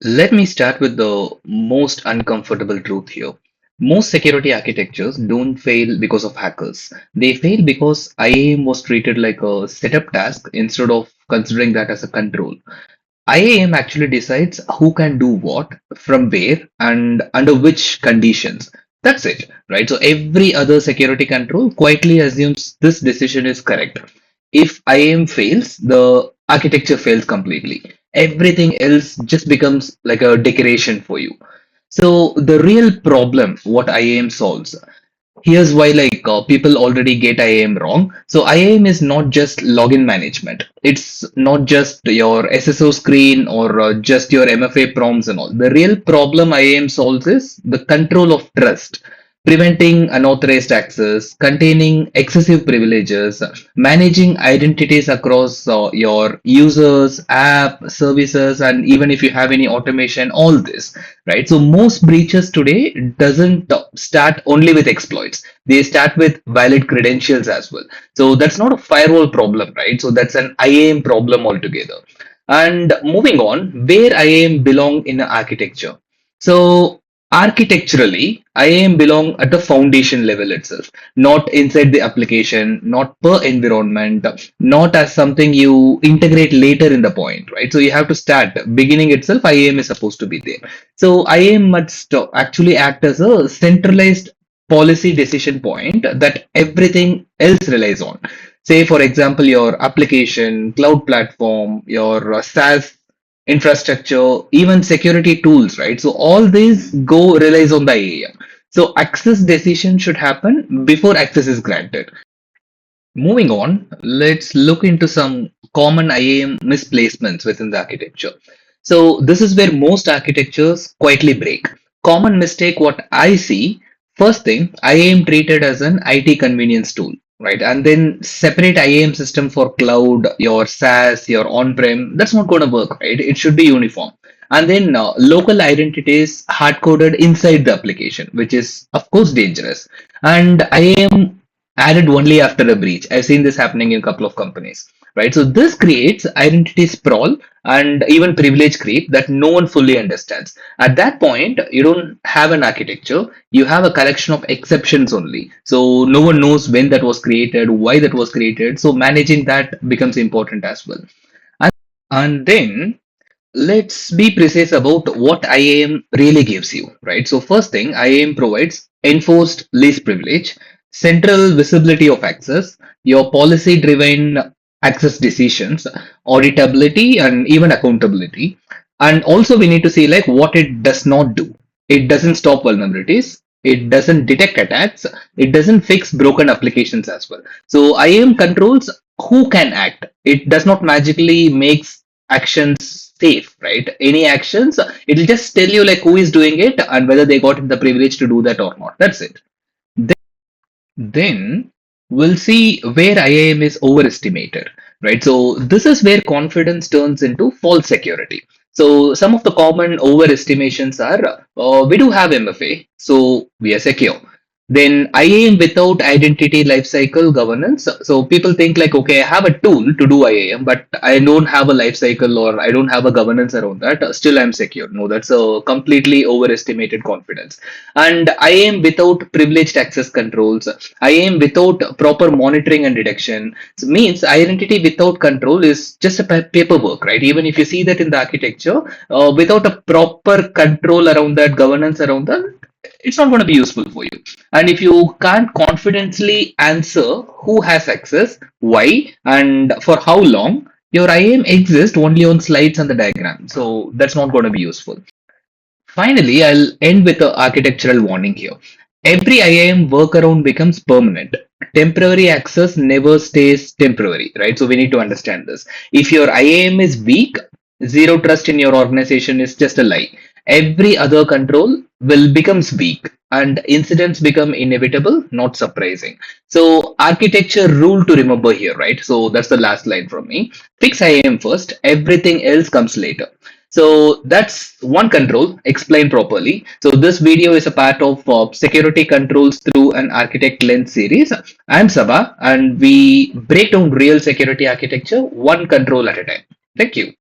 Let me start with the most uncomfortable truth here. Most security architectures don't fail because of hackers. They fail because IAM was treated like a setup task instead of considering that as a control. IAM actually decides who can do what, from where, and under which conditions. That's it, right? So every other security control quietly assumes this decision is correct. If IAM fails, the architecture fails completely. Everything else just becomes like a decoration for you. So the real problem, what IAM solves, here's why people already get IAM wrong. So IAM is not just login management. It's not just your SSO screen or just your MFA prompts and all. The real problem IAM solves is the control of trust, preventing unauthorized access, containing excessive privileges, managing identities across your users, app, services, and even if you have any automation, all this, right? So most breaches today doesn't start only with exploits. They start with valid credentials as well. So that's not a firewall problem, right? So that's an IAM problem altogether. And moving on, where IAM belong in architecture. So architecturally, IAM belong at the foundation level itself, not inside the application, not per environment, not as something you integrate later in the point, right? So you have to start beginning itself. IAM is supposed to be there. So IAM must actually act as a centralized policy decision point that everything else relies on. Say, for example, your application, cloud platform, your SaaS infrastructure, even security tools, right? So all these go relies on the IAM. So access decision should happen before access is granted. Moving on, let's look into some common IAM misplacements within the architecture. So this is where most architectures quietly break. Common mistake what I see, first thing, IAM treated as an IT convenience tool, right? And then separate IAM system for cloud, your SaaS, your on-prem, that's not going to work, right? It should be uniform. And then local identities hard-coded inside the application, which is of course dangerous. And IAM added only after a breach. I've seen this happening in a couple of companies, right? So this creates identity sprawl and even privilege creep that no one fully understands. At that point, you don't have an architecture, you have a collection of exceptions only. So no one knows when that was created, why that was created. So managing that becomes important as well. And then let's be precise about what IAM really gives you, right? So first thing, IAM provides enforced least privilege, central visibility of access, your policy-driven access decisions, auditability, and even accountability. And also we need to see like what it does not do. It doesn't stop vulnerabilities. It doesn't detect attacks. It doesn't fix broken applications as well. So IAM controls who can act. It does not magically makes actions safe, right? Any actions, it'll just tell you like who is doing it and whether they got the privilege to do that or not. That's it. Then we'll see where IAM is overestimated, right? So this is where confidence turns into false security. So some of the common overestimations are we do have MFA, so we are secure. Then IAM without identity lifecycle governance. So people think like, okay, I have a tool to do IAM, but I don't have a lifecycle or I don't have a governance around that. Still, I'm secure. No, that's a completely overestimated confidence. And IAM without privileged access controls, IAM without proper monitoring and detection. So means identity without control is just a paperwork, right? Even if you see that in the architecture, without a proper control around that, governance around that, it's not going to be useful for you. And if you can't confidently answer who has access, why, and for how long, your IAM exists only on slides and the diagram. So that's not going to be useful. Finally, I'll end with an architectural warning here. Every IAM workaround becomes permanent. Temporary access never stays temporary, right? So we need to understand this. If your IAM is weak, zero trust in your organization is just a lie. Every other control will becomes weak and incidents become inevitable, not surprising. So architecture rule to remember here, right? So that's the last line from me. Fix IAM first, everything else comes later. So that's one control explained properly. So this video is a part of security controls through an architect lens series. I'm Sabha and we break down real security architecture one control at a time. Thank you.